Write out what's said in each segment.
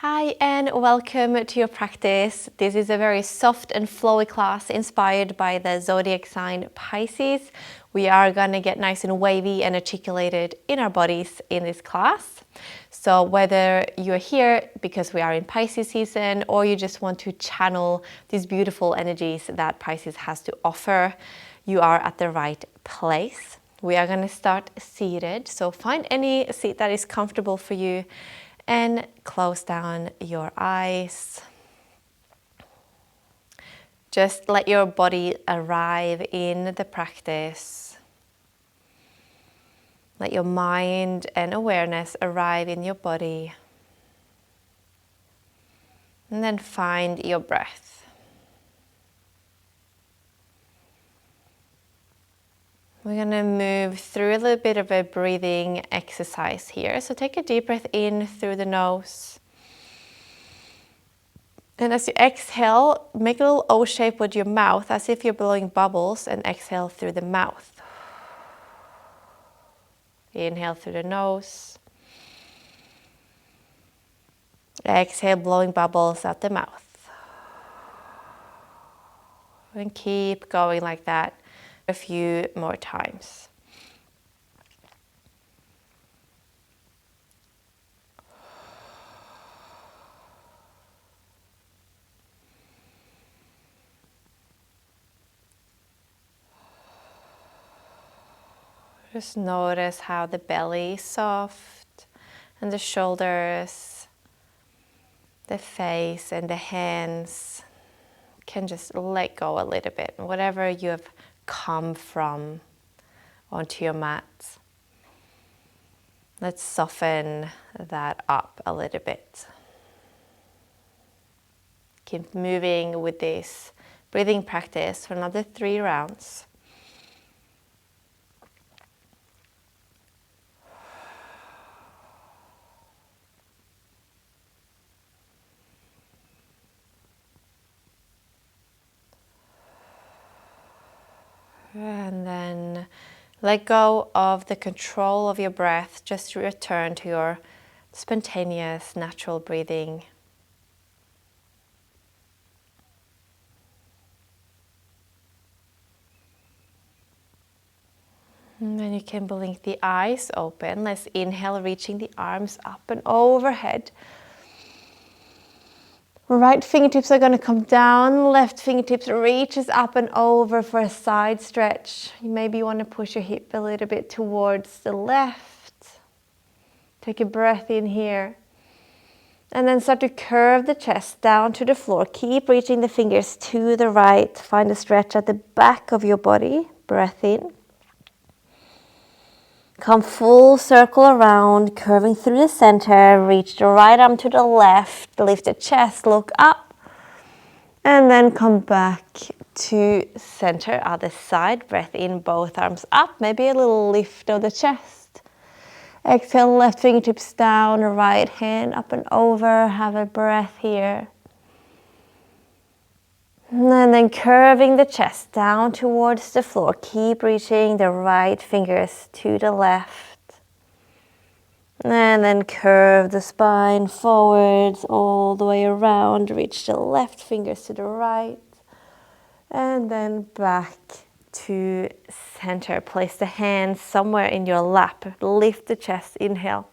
Hi and welcome to your practice. This is a very soft and flowy class inspired by the Zodiac sign Pisces. We are going to get nice and wavy and articulated in our bodies in this class. So whether you're here because we are in Pisces season or you just want to channel these beautiful energies that Pisces has to offer, you are at the right place. We are going to start seated. So find any seat that is comfortable for you and close down your eyes. Just let your body arrive in the practice. Let your mind and awareness arrive in your body. And then find your breath. We're going to move through a little bit of a breathing exercise here. So take a deep breath in through the nose. And as you exhale, make a little O shape with your mouth as if you're blowing bubbles, and exhale through the mouth. Inhale through the nose. Exhale, blowing bubbles out the mouth. And keep going like that a few more times. Just notice how the belly is soft and the shoulders, the face and the hands can just let go a little bit. Whatever you have come from onto your mat, let's soften that up a little bit. Keep moving with this breathing practice for another 3 rounds. And then let go of the control of your breath. Just return to your spontaneous, natural breathing. And then you can blink the eyes open. Let's inhale, reaching the arms up and overhead. Right fingertips are going to come down, left fingertips reaches up and over for a side stretch. Maybe you want to push your hip a little bit towards the left. Take a breath in here. And then start to curve the chest down to the floor. Keep reaching the fingers to the right. Find a stretch at the back of your body. Breath in. Come full circle around, curving through the center. Reach the right arm to the left. Lift the chest, look up. And then come back to center, other side. Breath in, both arms up. Maybe a little lift of the chest. Exhale, left fingertips down, right hand up and over. Have a breath here. And then curving the chest down towards the floor. Keep reaching the right fingers to the left. And then curve the spine forwards all the way around. Reach the left fingers to the right. And then back to center. Place the hands somewhere in your lap. Lift the chest. Inhale.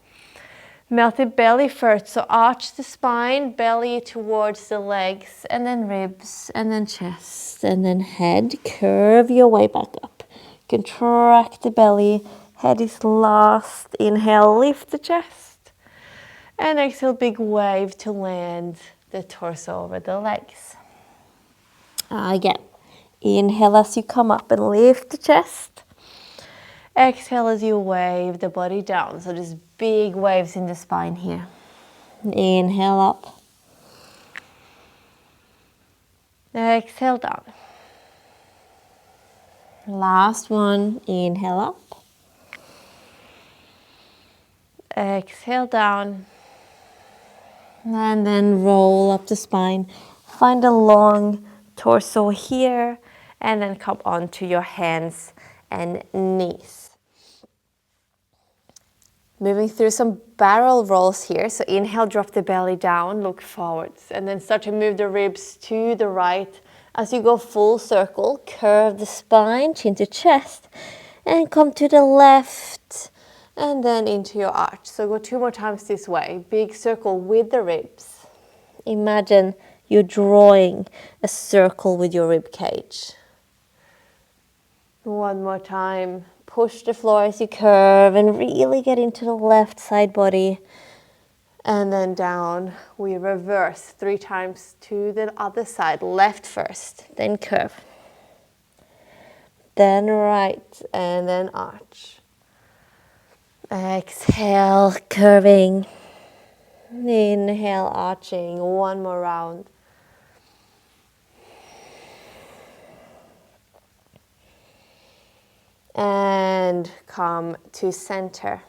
Melt the belly first, so arch the spine, belly towards the legs, and then ribs, and then chest, and then head. Curve your way back up. Contract the belly, head is last. Inhale, lift the chest. And exhale, big wave to land the torso over the legs. Again, inhale as you come up and lift the chest. Exhale as you wave the body down. So just big waves in the spine here. Inhale up. Exhale down. Last one. Inhale up. Exhale down. And then roll up the spine. Find a long torso here. And then come onto your hands and knees. Moving through some barrel rolls here. So inhale, drop the belly down, look forwards, and then start to move the ribs to the right. As you go full circle, curve the spine, chin to chest, and come to the left, and then into your arch. So go 2 more times this way. Big circle with the ribs. Imagine you're drawing a circle with your rib cage. 1 more time. Push the floor as you curve and really get into the left side body. And then down, we reverse 3 times to the other side. Left first, then curve. Then right, and then arch. Exhale, curving. Inhale, arching. 1 more round. And come to center.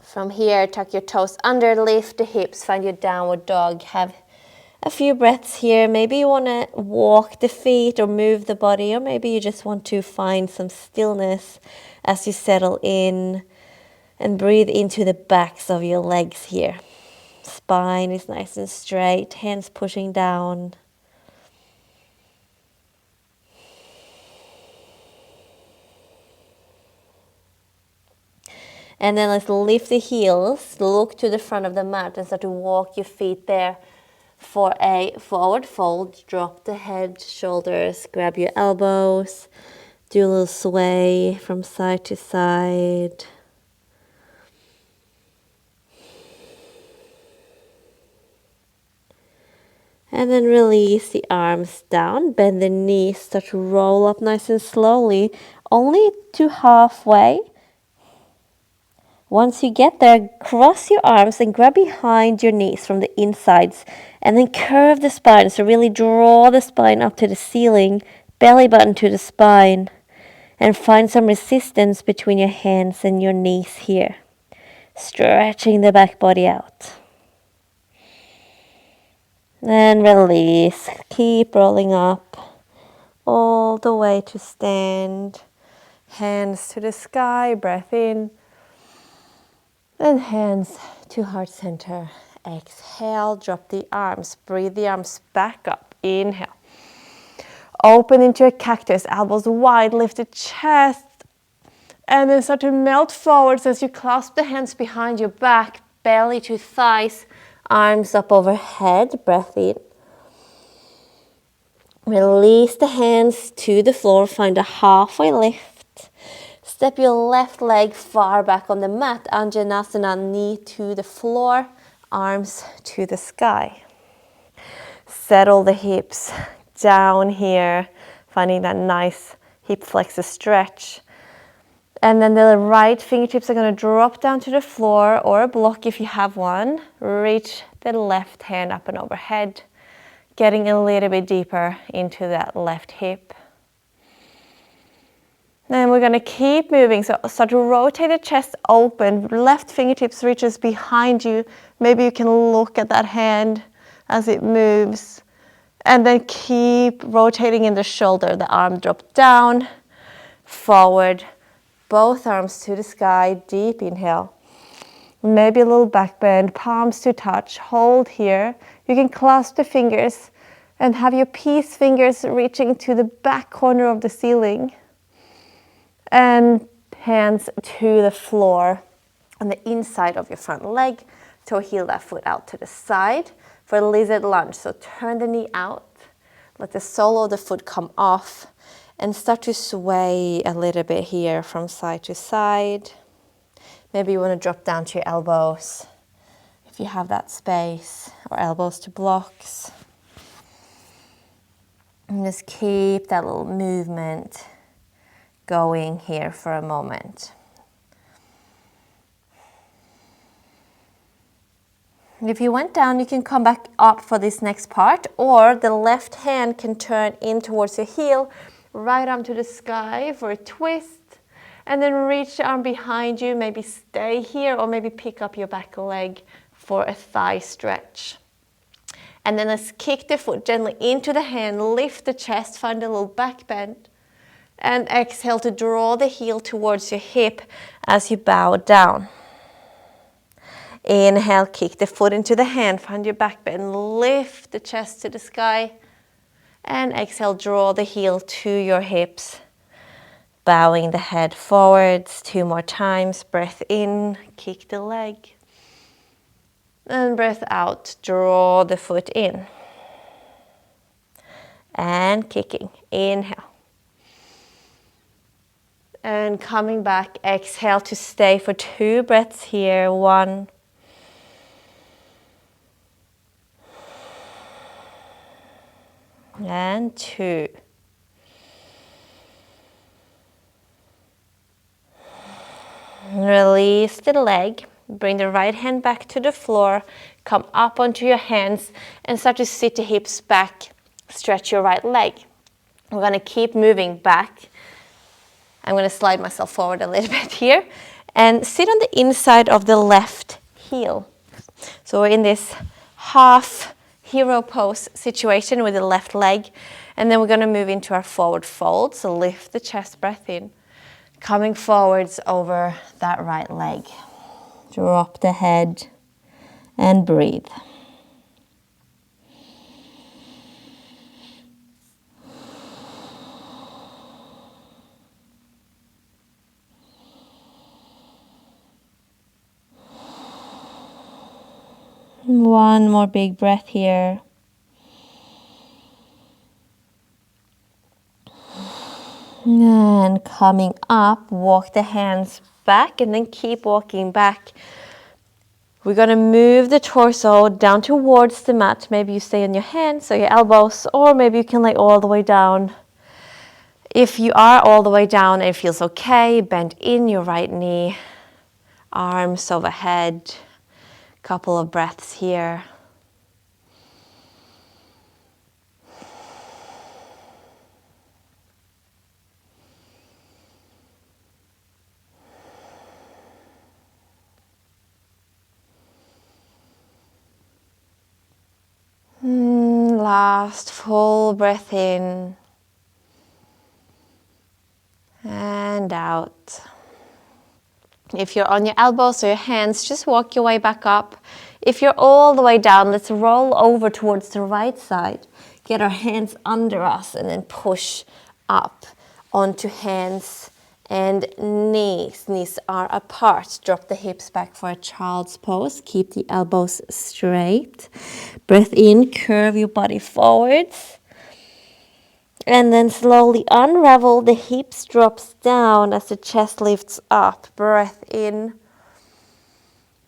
From here, tuck your toes under, lift the hips, find your downward dog. Have a few breaths here. Maybe you want to walk the feet or move the body, or maybe you just want to find some stillness as you settle in and breathe into the backs of your legs here. Spine is nice and straight, hands pushing down. And then let's lift the heels, look to the front of the mat and start to walk your feet there for a forward fold. Drop the head, shoulders, grab your elbows, do a little sway from side to side. And then release the arms down, bend the knees, start to roll up nice and slowly, only to halfway. Once you get there, cross your arms and grab behind your knees from the insides and then curve the spine. So really draw the spine up to the ceiling, belly button to the spine, and find some resistance between your hands and your knees here. Stretching the back body out. And release. Keep rolling up all the way to stand. Hands to the sky, breath in. And hands to heart center. Exhale, drop the arms. Breathe the arms back up. Inhale. Open into a cactus, elbows wide, lift the chest. And then start to melt forwards as you clasp the hands behind your back, belly to thighs, arms up overhead. Breath in. Release the hands to the floor. Find a halfway lift. Step your left leg far back on the mat, Anjanasana, knee to the floor, arms to the sky. Settle the hips down here, finding that nice hip flexor stretch. And then the right fingertips are going to drop down to the floor or a block if you have one. Reach the left hand up and overhead, getting a little bit deeper into that left hip. Then we're going to keep moving. So start to rotate the chest open. Left fingertips reaches behind you. Maybe you can look at that hand as it moves. And then keep rotating in the shoulder. The arm drop down, forward. Both arms to the sky. Deep inhale. Maybe a little back bend. Palms to touch. Hold here. You can clasp the fingers and have your peace fingers reaching to the back corner of the ceiling. And hands to the floor on the inside of your front leg. Toe heel that foot out to the side for a lizard lunge. So turn the knee out. Let the sole of the foot come off. And start to sway a little bit here from side to side. Maybe you want to drop down to your elbows if you have that space. Or elbows to blocks. And just keep that little movement going here for a moment. If you went down, you can come back up for this next part, or the left hand can turn in towards your heel, right arm to the sky for a twist, and then reach the arm behind you, maybe stay here, or maybe pick up your back leg for a thigh stretch. And then let's kick the foot gently into the hand, lift the chest, find a little back bend. And exhale to draw the heel towards your hip as you bow down. Inhale, kick the foot into the hand, find your back bend, lift the chest to the sky. And exhale, draw the heel to your hips. Bowing the head forwards 2 more times. Breath in, kick the leg. And breath out, draw the foot in. And kicking, inhale. And coming back, exhale to stay for 2 breaths here. 1. And 2. Release the leg. Bring the right hand back to the floor. Come up onto your hands and start to sit the hips back. Stretch your right leg. We're going to keep moving back. I'm going to slide myself forward a little bit here. And sit on the inside of the left heel. So we're in this half hero pose situation with the left leg. And then we're going to move into our forward fold. So lift the chest, breath in. Coming forwards over that right leg. Drop the head and breathe. One more big breath here. And coming up, walk the hands back and then keep walking back. We're going to move the torso down towards the mat. Maybe you stay on your hands or your elbows, or maybe you can lay all the way down. If you are all the way down and it feels okay, bend in your right knee, arms overhead. Couple of breaths here. Last full breath in and out. If you're on your elbows or your hands, just walk your way back up. If you're all the way down, let's roll over towards the right side. Get our hands under us and then push up onto hands and knees. Knees are apart. Drop the hips back for a child's pose. Keep the elbows straight. Breath in, curve your body forwards. And then slowly unravel, the hips drops down as the chest lifts up. Breath in.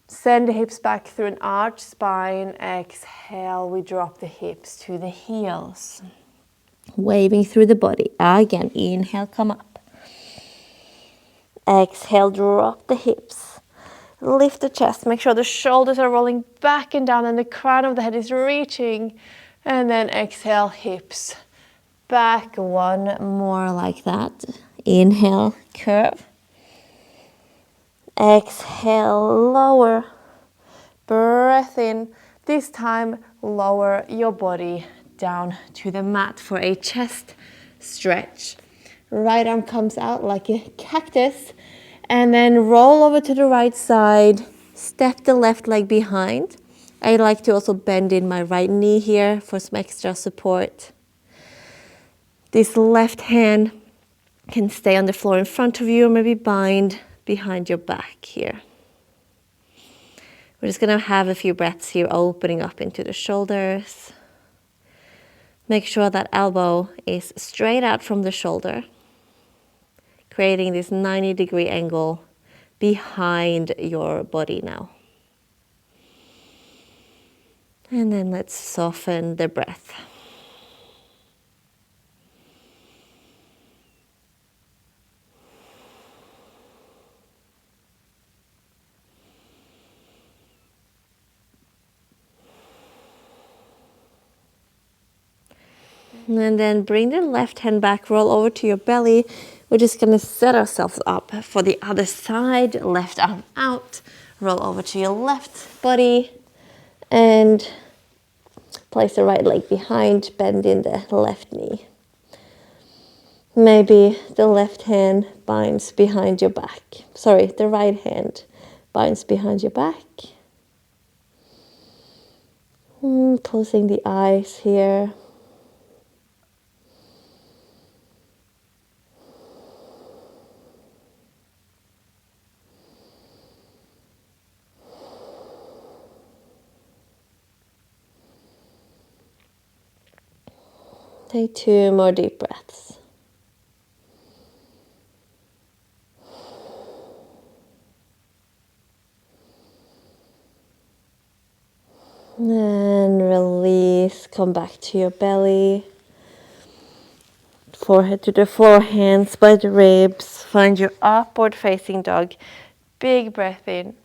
Send the hips back through an arched spine. Exhale, we drop the hips to the heels. Waving through the body. Again, inhale, come up. Exhale, drop the hips. Lift the chest. Make sure the shoulders are rolling back and down and the crown of the head is reaching. And then exhale, hips back. 1 more like that. Inhale, curve. Exhale, lower. Breath in. This time, lower your body down to the mat for a chest stretch. Right arm comes out like a cactus. And then roll over to the right side. Step the left leg behind. I like to also bend in my right knee here for some extra support. This left hand can stay on the floor in front of you or maybe bind behind your back here. We're just going to have a few breaths here, opening up into the shoulders. Make sure that elbow is straight out from the shoulder, creating this 90-degree angle behind your body now. And then let's soften the breath. And then bring the left hand back, roll over to your belly. We're just going to set ourselves up for the other side. Left arm out, roll over to your left body, and place the right leg behind, bend in the left knee. Maybe the left hand binds behind your back. Sorry, the right hand binds behind your back. Closing the eyes here. Take 2 more deep breaths. And release, come back to your belly. Forehead to the floor, hands by the ribs. Find your upward facing dog. Big breath in.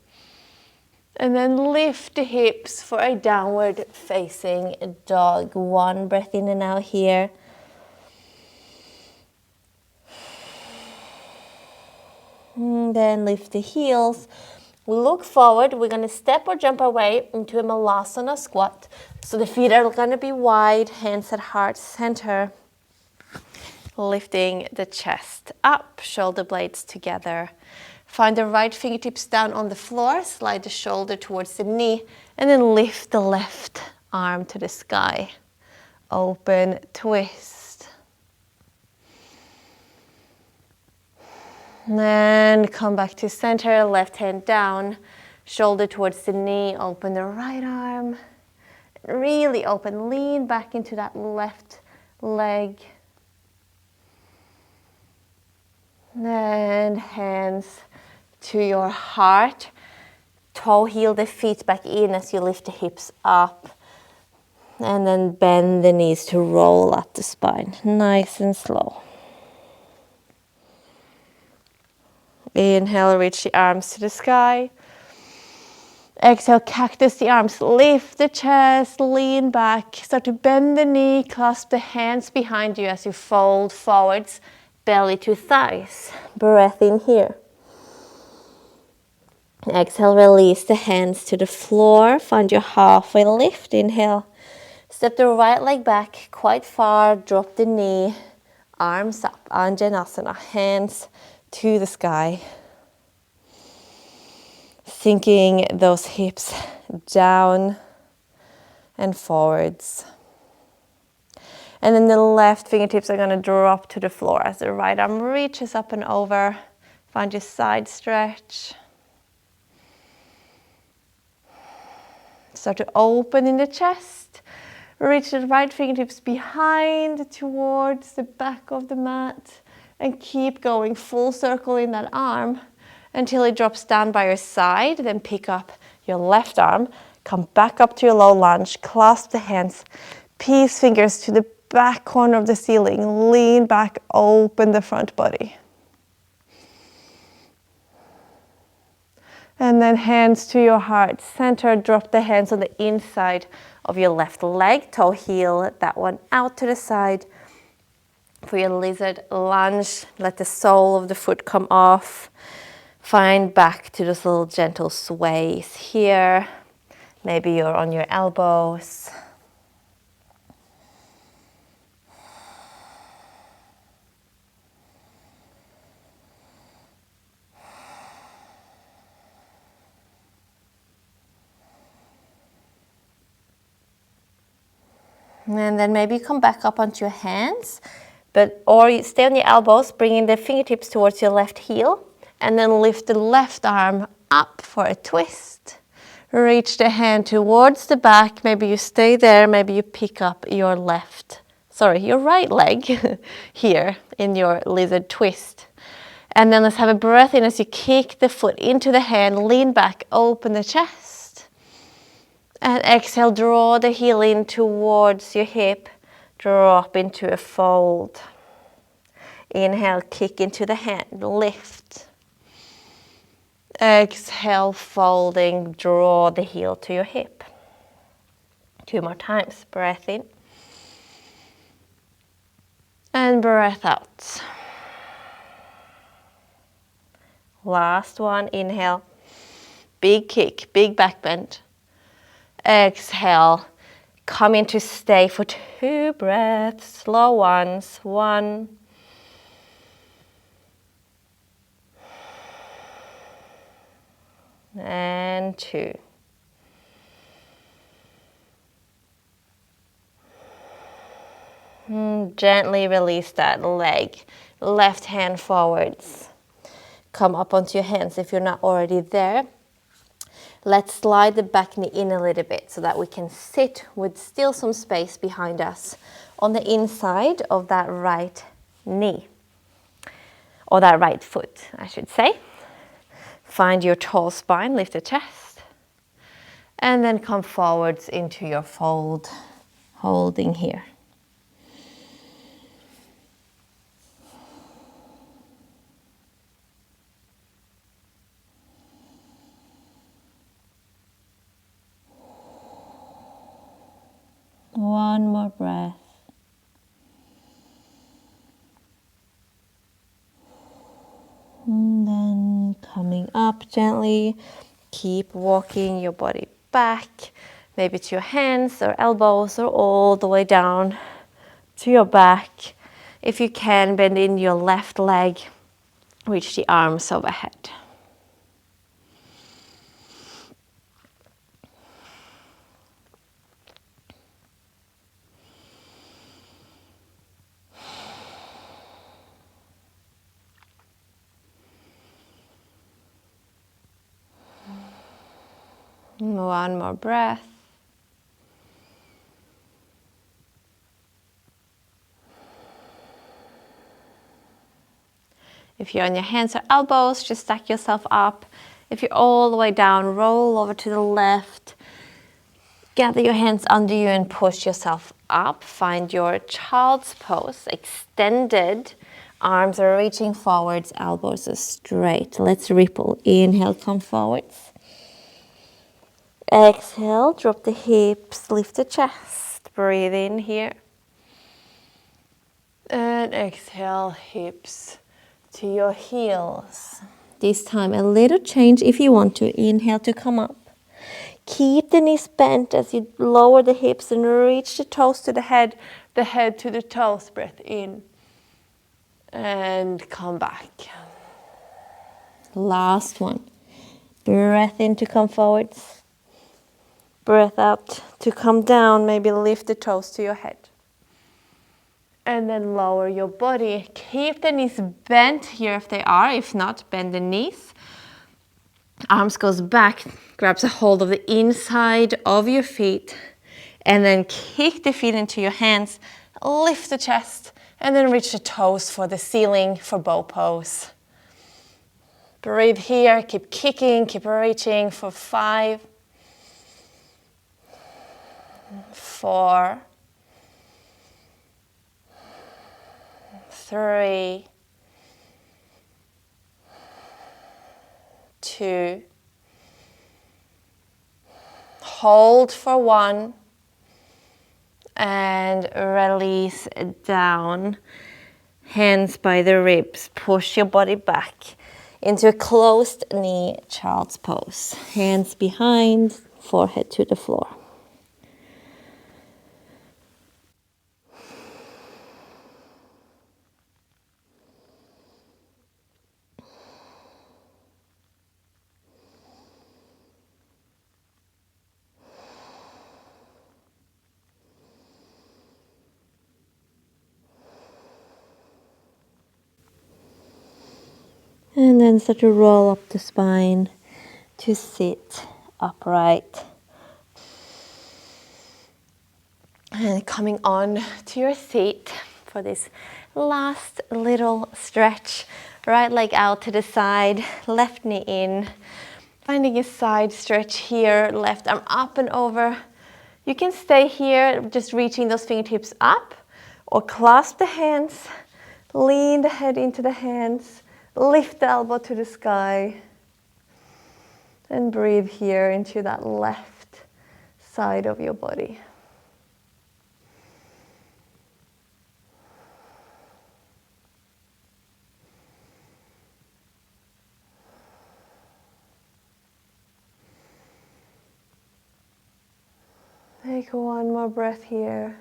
And then lift the hips for a downward facing dog. 1 breath in and out here. And then lift the heels. Look forward. We're going to step or jump away into a Malasana squat. So the feet are going to be wide, hands at heart center. Lifting the chest up, shoulder blades together. Find the right fingertips down on the floor, slide the shoulder towards the knee, and then lift the left arm to the sky. Open, twist. And then come back to center, left hand down, shoulder towards the knee, open the right arm. Really open, lean back into that left leg. And hands to your heart. Toe heel the feet back in as you lift the hips up. And then bend the knees to roll up the spine. Nice and slow. Inhale, reach the arms to the sky. Exhale, cactus the arms. Lift the chest, lean back. Start to bend the knee, clasp the hands behind you as you fold forwards. Belly to thighs. Breath in here. Exhale, release the hands to the floor. Find your halfway lift. Inhale. Step the right leg back quite far. Drop the knee. Arms up. Anjanasana. Hands to the sky. Sinking those hips down and forwards. And then the left fingertips are going to drop to the floor as the right arm reaches up and over. Find your side stretch. Start to open in the chest. Reach the right fingertips behind towards the back of the mat. And keep going full circle in that arm until it drops down by your side. Then pick up your left arm. Come back up to your low lunge. Clasp the hands. Peace fingers to the back corner of the ceiling. Lean back, open the front body. And then hands to your heart center. Drop the hands on the inside of your left leg. Toe heel, that one out to the side. For your lizard lunge, let the sole of the foot come off. Find back to those little gentle sways here. Maybe you're on your elbows. And then maybe come back up onto your hands, or you stay on your elbows, bringing the fingertips towards your left heel, and then lift the left arm up for a twist. Reach the hand towards the back. Maybe you stay there. Maybe you pick up your right leg here in your lizard twist. And then let's have a breath in as you kick the foot into the hand, lean back, open the chest. And exhale, draw the heel in towards your hip, drop into a fold. Inhale, kick into the hand, lift. Exhale, folding, draw the heel to your hip. 2 more times, breath in. And breath out. Last one, inhale. Big kick, big back bend. Exhale, come into stay for 2 breaths, slow ones. 1. And 2. Gently release that leg. Left hand forwards. Come up onto your hands if you're not already there. Let's slide the back knee in a little bit so that we can sit with still some space behind us on the inside of that right knee. Or that right foot, I should say. Find your tall spine, lift the chest. And then come forwards into your fold, holding here. One more breath. And then coming up gently, keep walking your body back, maybe to your hands or elbows or all the way down to your back. If you can, bend in your left leg, reach the arms overhead. One more breath. If you're on your hands or elbows, just stack yourself up. If you're all the way down, roll over to the left. Gather your hands under you and push yourself up. Find your child's pose, extended. Arms are reaching forwards, elbows are straight. Let's ripple. Inhale, come forwards. Exhale, drop the hips, lift the chest. Breathe in here. And exhale, hips to your heels. This time a little change if you want to. Inhale to come up. Keep the knees bent as you lower the hips and reach the toes to the head to the toes. Breath in and come back. Last one. Breath in to come forwards. Breath out to come down. Maybe lift the toes to your head. And then lower your body. Keep the knees bent here if they are. If not, bend the knees. Arms goes back, grabs a hold of the inside of your feet. And then kick the feet into your hands. Lift the chest. And then reach the toes for the ceiling for bow pose. Breathe here. Keep kicking. Keep reaching for 5, 4, 3, 2, hold for 1, and release down. Hands by the ribs, push your body back into a closed knee child's pose. Hands behind, forehead to the floor. And then start to roll up the spine to sit upright. And coming on to your seat for this last little stretch. Right leg out to the side, left knee in. Finding a side stretch here, left arm up and over. You can stay here, just reaching those fingertips up, or clasp the hands, lean the head into the hands. Lift the elbow to the sky and breathe here into that left side of your body. Take one more breath here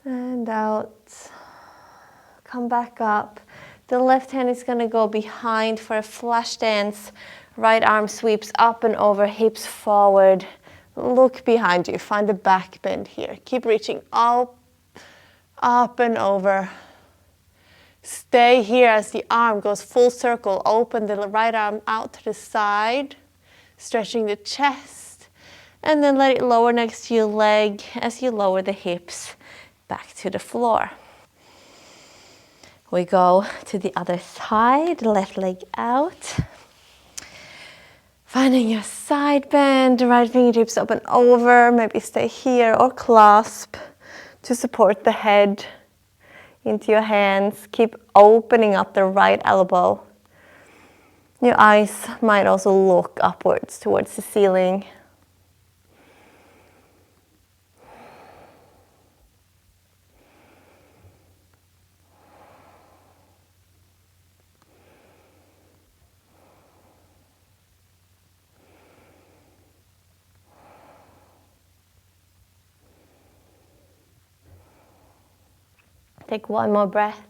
and out. Come back up. The left hand is going to go behind for a flash dance. Right arm sweeps up and over, hips forward. Look behind you. Find the back bend here. Keep reaching up and over. Stay here as the arm goes full circle. Open the right arm out to the side, stretching the chest, and then let it lower next to your leg as you lower the hips back to the floor. We go to the other side, left leg out. Finding your side bend, right fingertips up and over, maybe stay here or clasp to support the head into your hands. Keep opening up the right elbow. Your eyes might also look upwards towards the ceiling. Take one more breath.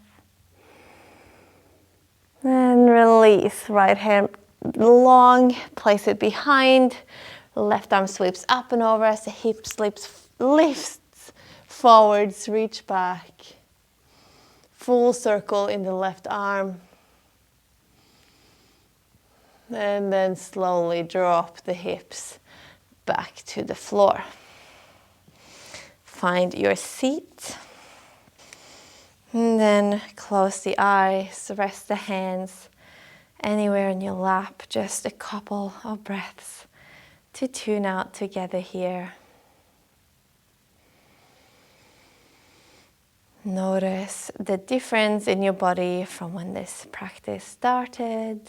And release. Right hand long, place it behind. Left arm sweeps up and over as the hip lifts forwards, reach back. Full circle in the left arm. And then slowly drop the hips back to the floor. Find your seat. And then close the eyes, rest the hands anywhere in your lap. Just a couple of breaths to tune out together here. Notice the difference in your body from when this practice started.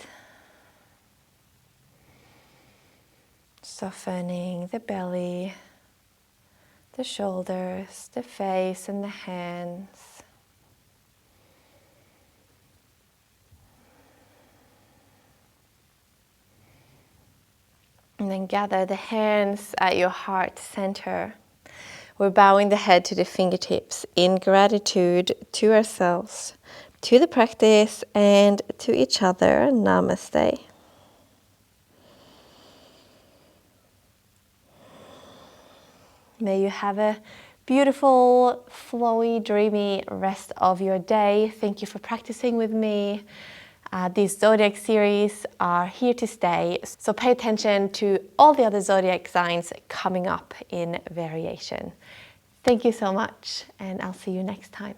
Softening the belly, the shoulders, the face and the hands. And then gather the hands at your heart center. We're bowing the head to the fingertips in gratitude to ourselves, to the practice, and to each other. Namaste. May you have a beautiful, flowy, dreamy rest of your day. Thank you for practicing with me. These Zodiac series are here to stay, so pay attention to all the other Zodiac signs coming up in variation. Thank you so much, and I'll see you next time.